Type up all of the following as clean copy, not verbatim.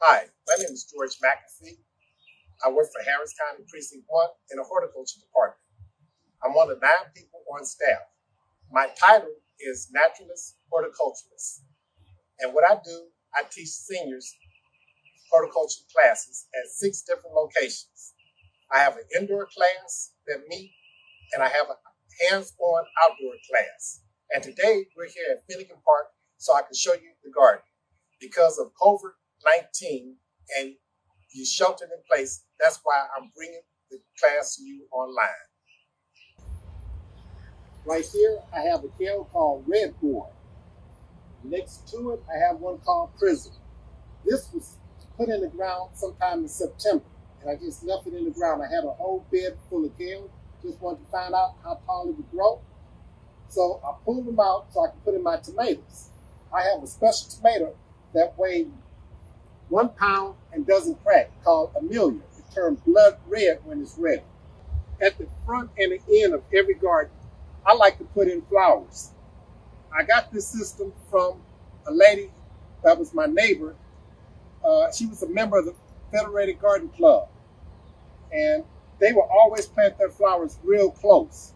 Hi, my name is George McAfee. I work for Harris County Precinct One in the Horticulture Department. I'm one of 9 people on staff. My title is Naturalist Horticulturist. And what I do, I teach seniors horticulture classes at 6 different locations. I have an indoor class that meet, and I have a hands-on outdoor class. And today we're here at Finnegan Park so I can show you the garden. Because of COVID-19 and you sheltered in place, that's why I'm bringing the class to you online. Right here, I have a kale called Red Boy. Next to it, I have one called Prism. This was put in the ground sometime in September, and I just left it in the ground. I had a whole bed full of kale, just wanted to find out how tall it would grow. So I pulled them out so I could put in my tomatoes. I have a special tomato that weighs 1 pound and doesn't crack, called Amelia. It turns blood red when it's ready. At the front and the end of every garden, I like to put in flowers. I got this system from a lady that was my neighbor. She was a member of the Federated Garden Club. And they would always plant their flowers real close.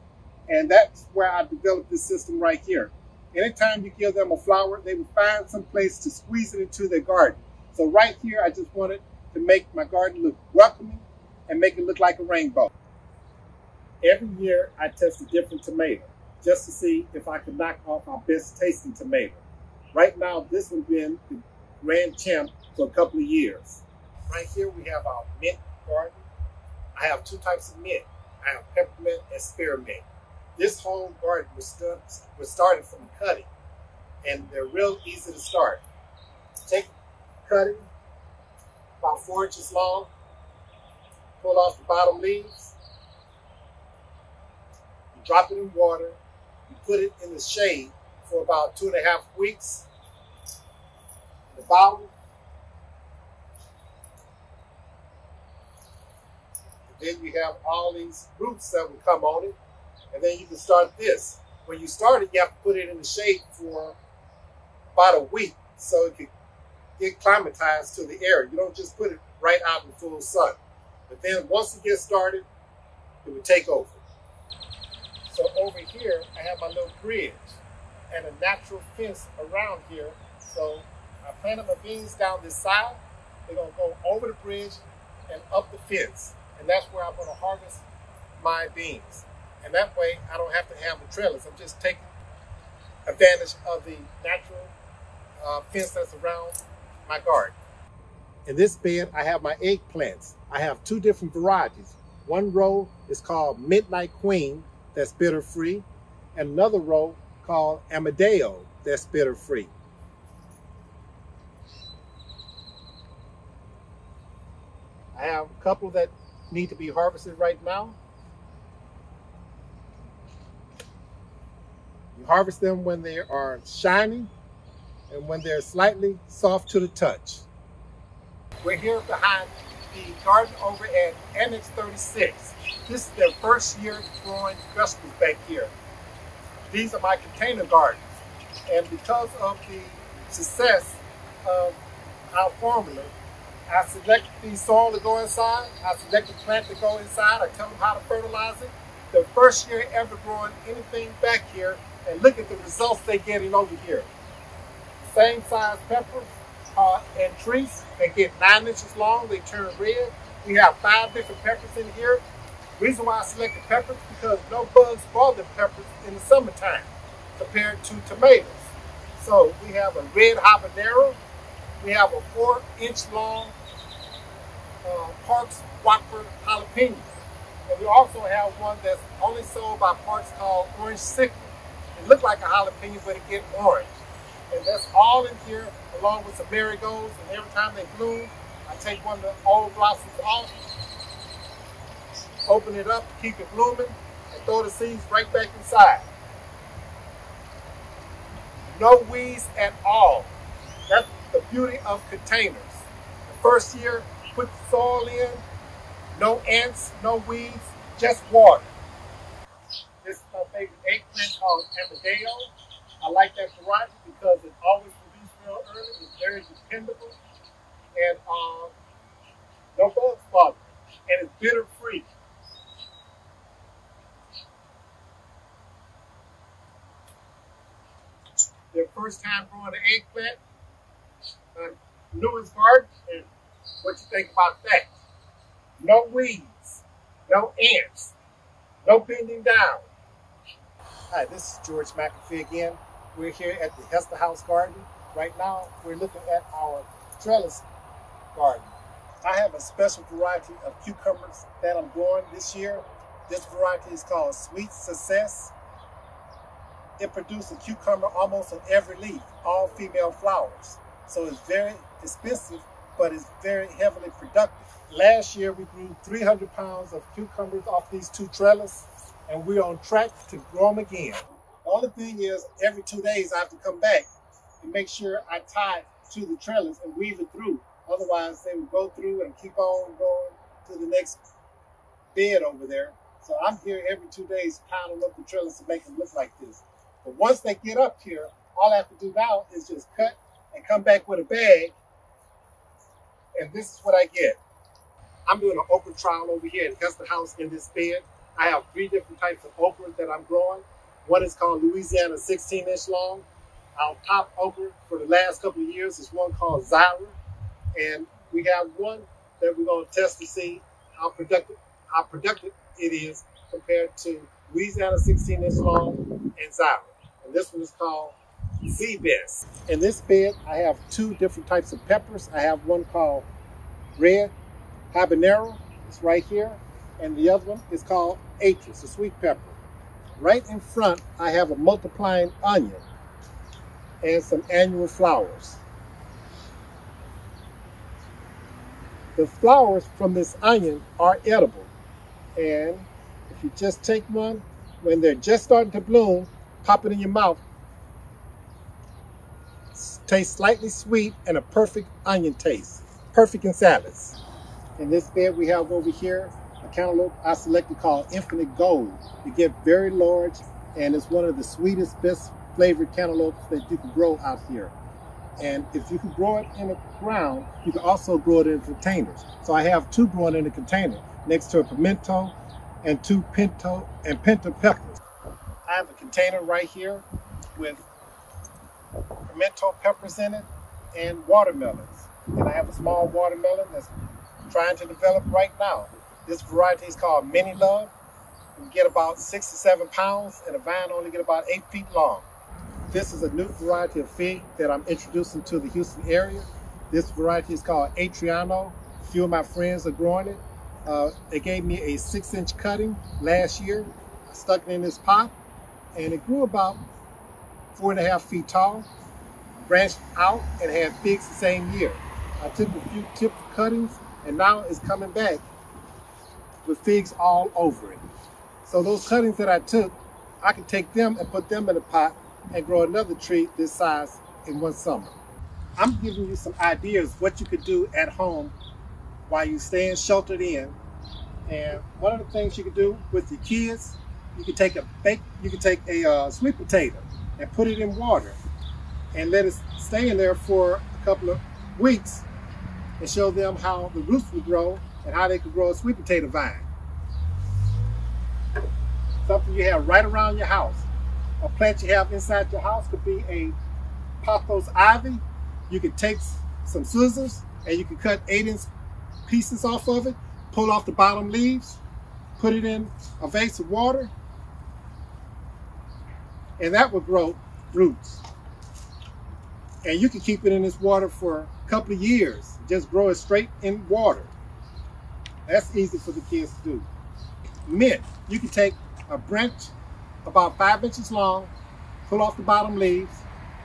And that's where I developed this system right here. Anytime you give them a flower, they would find some place to squeeze it into their garden. So right here, I just wanted to make my garden look welcoming and make it look like a rainbow. Every year, I test a different tomato just to see if I could knock off our best tasting tomato. Right now, this one's been the grand champ for a couple of years. Right here, we have our mint garden. I have 2 types of mint. I have peppermint and spearmint. This whole garden was started from cutting, and they're real easy to start. Take cutting, about 4 inches long, pull off the bottom leaves, you drop it in water, you put it in the shade for about 2.5 weeks. In the bottom, and then you have all these roots that will come on it. And then you can start this. When you start it, you have to put it in the shade for about a week so it can get climatized to the area. You don't just put it right out in full sun. But then once it gets started, it will take over. So over here, I have my little bridge and a natural fence around here. So I planted my beans down this side. They're going to go over the bridge and up the fence. And that's where I'm going to harvest my beans. And that way, I don't have to have the trailers. I'm just taking advantage of the natural fence that's around my garden. In this bed, I have my eggplants. I have 2 different varieties. One row is called Midnight Queen, that's bitter-free, and another row called Amadeo, that's bitter-free. I have a couple that need to be harvested right now. You harvest them when they are shiny and when they're slightly soft to the touch. We're here behind the garden over at Annex 36. This is their first year growing vegetables back here. These are my container gardens. And because of the success of our formula, I select the soil to go inside. I select the plant to go inside. I tell them how to fertilize it. The first year ever growing anything back here, and look at the results they're getting over here. Same size peppers and trees. They get 9 inches long. They turn red. We have 5 different peppers in here. Reason why I selected peppers because no bugs bother peppers in the summertime compared to tomatoes. So we have a red habanero. We have a 4-inch long Parks Whopper jalapeno. And we also have one that's only sold by Parks called Orange Sickle. It looks like a jalapeno, but it gets orange. And that's all in here, along with some marigolds. And every time they bloom, I take one of the old blossoms off, open it up to keep it blooming, and throw the seeds right back inside. No weeds at all. That's the beauty of containers. The first year, put the soil in, no ants, no weeds, just water. This is my favorite eggplant called Amadeo. I like that variety because it always produces real early. It's very dependable. and no bugs bother, and it's bitter free. Their first time growing an eggplant, newest garden, and what you think about that? No weeds, no ants, no bending down. Hi, this is George McAfee again. We're here at the Hester House Garden. Right now, we're looking at our trellis garden. I have a special variety of cucumbers that I'm growing this year. This variety is called Sweet Success. It produces a cucumber almost on every leaf, all female flowers. So it's very expensive, but it's very heavily productive. Last year, we grew 300 pounds of cucumbers off these two trellises, and we're on track to grow them again. The only thing is, every 2 days, I have to come back and make sure I tie it to the trellis and weave it through. Otherwise, they will go through and keep on going to the next bed over there. So I'm here every 2 days pounding up the trellis to make them look like this. But once they get up here, all I have to do now is just cut and come back with a bag, and this is what I get. I'm doing an okra trial over here at Hester House in this bed. I have 3 different types of okra that I'm growing. One is called Louisiana 16-inch long. Our top okra for the last couple of years is one called Zyra. And we have one that we're going to test to see how productive it is compared to Louisiana 16-inch long and Zyra. And this one is called Z-Best. In this bed, I have 2 different types of peppers. I have one called red habanero, it's right here, and the other one is called Atris, a sweet pepper. Right in front, I have a multiplying onion and some annual flowers. The flowers from this onion are edible, and if you just take one, when they're just starting to bloom, pop it in your mouth. Tastes slightly sweet and a perfect onion taste. Perfect in salads. In this bed we have over here a cantaloupe I selected called Infinite Gold. You get very large, and it's one of the sweetest, best flavored cantaloupes that you can grow out here. And if you can grow it in the ground, you can also grow it in containers. So I have 2 growing in a container next to a pimento and 2 pinto peppers. I have a container right here with pimento peppers in it and watermelons. And I have a small watermelon that's trying to develop right now. This variety is called Mini Love. You get about 6 to 7 pounds, and the vine only get about 8 feet long. This is a new variety of fig that I'm introducing to the Houston area. This variety is called Adriano. A few of my friends are growing it. They gave me a 6-inch cutting last year. I stuck it in this pot, and it grew about 4.5 feet tall, branched out, and had figs the same year. I took a few tip cuttings, and now it's coming back with figs all over it. So those cuttings that I took, I can take them and put them in a pot and grow another tree this size in one summer. I'm giving you some ideas what you could do at home while you're staying sheltered in. And one of the things you can do with your kids, you can take a sweet potato and put it in water and let it stay in there for a couple of weeks and show them how the roots will grow and how they could grow a sweet potato vine. Something you have right around your house. A plant you have inside your house could be a pothos ivy. You could take some scissors and you can cut 8-inch pieces off of it, pull off the bottom leaves, put it in a vase of water, and that will grow roots. And you can keep it in this water for a couple of years. Just grow it straight in water. That's easy for the kids to do. Mint, you can take a branch about 5 inches long, pull off the bottom leaves,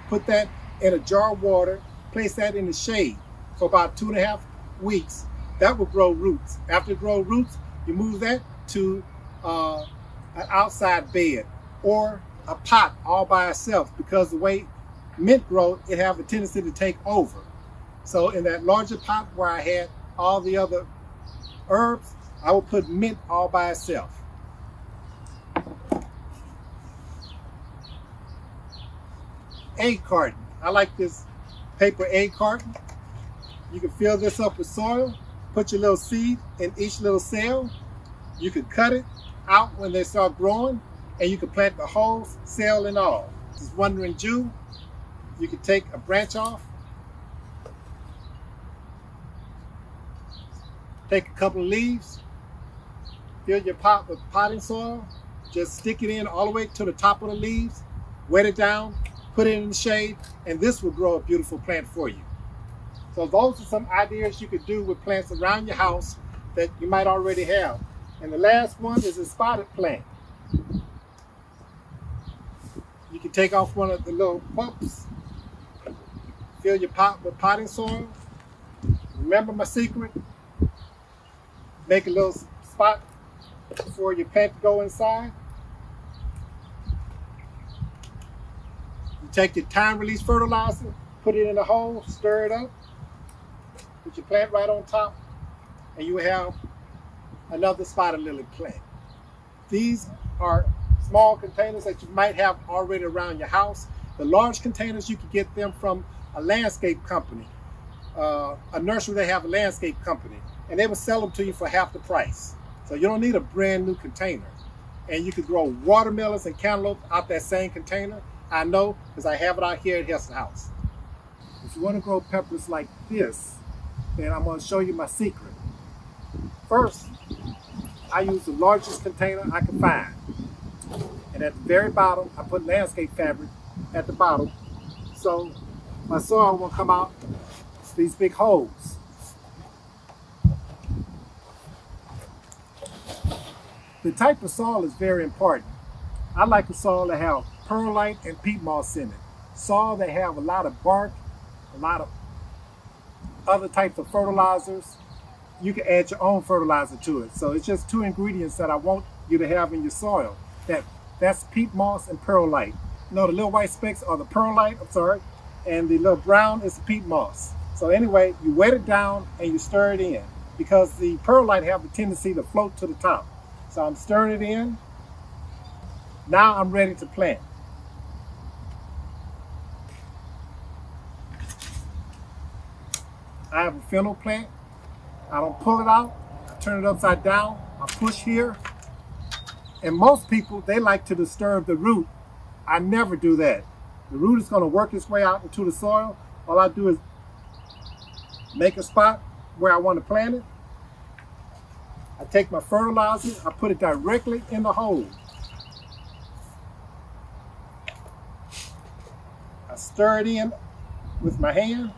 put that in a jar of water, place that in the shade for about 2.5 weeks. That will grow roots. After it grows roots, you move that to an outside bed or a pot all by itself, because the way mint grows, it has a tendency to take over. So in that larger pot where I had all the other herbs, I will put mint all by itself. Egg carton. I like this paper egg carton. You can fill this up with soil, put your little seed in each little cell. You can cut it out when they start growing, and you can plant the whole cell and all. This is Wandering Jew. You can take a branch off, take a couple of leaves, fill your pot with potting soil, just stick it in all the way to the top of the leaves, wet it down, put it in the shade, and this will grow a beautiful plant for you. So those are some ideas you could do with plants around your house that you might already have. And the last one is a spotted plant. You can take off one of the little pups, fill your pot with potting soil. Remember my secret? Make a little spot for your plant to go inside. You take your time-release fertilizer, put it in a hole, stir it up, put your plant right on top, and you have another spotted lily plant. These are small containers that you might have already around your house. The large containers, you can get them from a landscape company, a nursery. They have a landscape company, and they will sell them to you for half the price. So you don't need a brand new container. And you can grow watermelons and cantaloupe out that same container. I know, because I have it out here at Heston House. If you want to grow peppers like this, then I'm going to show you my secret. First, I use the largest container I can find. And at the very bottom, I put landscape fabric at the bottom. So my soil will come out these big holes. The type of soil is very important. I like a soil that have perlite and peat moss in it. Soil that have a lot of bark, a lot of other types of fertilizers. You can add your own fertilizer to it. So it's just two ingredients that I want you to have in your soil. That's peat moss and perlite. No, the little white specks are the perlite, and the little brown is the peat moss. So anyway, you wet it down and you stir it in, because the perlite have a tendency to float to the top. So I'm stirring it in. Now I'm ready to plant. I have a fennel plant. I don't pull it out, I turn it upside down, I push here. And most people, they like to disturb the root. I never do that. The root is going to work its way out into the soil. All I do is make a spot where I want to plant it. I take my fertilizer, I put it directly in the hole. I stir it in with my hand,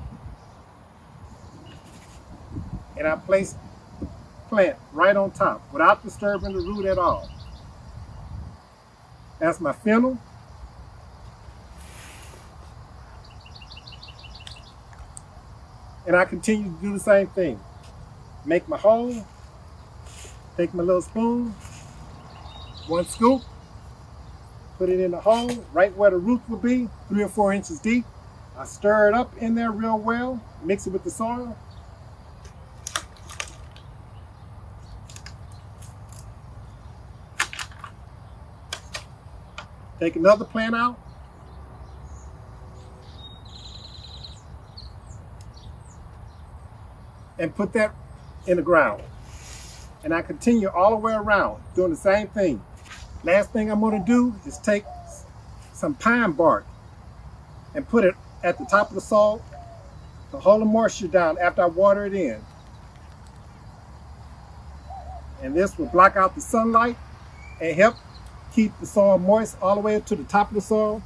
and I place the plant right on top without disturbing the root at all. That's my fennel. And I continue to do the same thing. Make my hole, take my little spoon, one scoop, put it in the hole right where the root will be, 3 or 4 inches deep. I stir it up in there real well, mix it with the soil. Take another plant out. And put that in the ground. And I continue all the way around doing the same thing. Last thing I'm going to do is take some pine bark and put it at the top of the soil to hold the moisture down after I water it in. And this will block out the sunlight and help keep the soil moist all the way up to the top of the soil.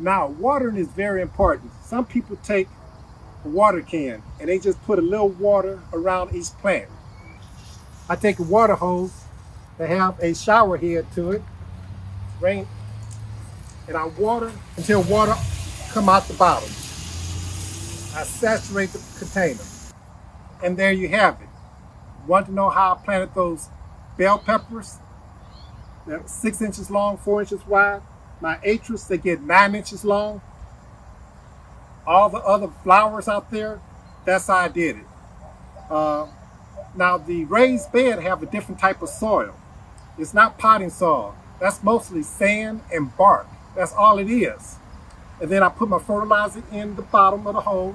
Now, watering is very important. Some people take a water can and they just put a little water around each plant. I take a water hose that have a shower head to it, and I water until water come out the bottom. I saturate the container. And there you have it. Want to know how I planted those bell peppers? They're 6 inches long, 4 inches wide. My atrius, they get 9 inches long. All the other flowers out there, that's how I did it. Now the raised bed have a different type of soil. It's not potting soil. That's mostly sand and bark. That's all it is. And then I put my fertilizer in the bottom of the hole,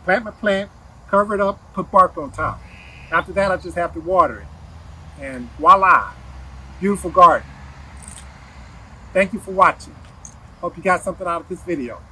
plant my plant, cover it up, put bark on top. After that, I just have to water it. And voila, beautiful garden. Thank you for watching. Hope you got something out of this video.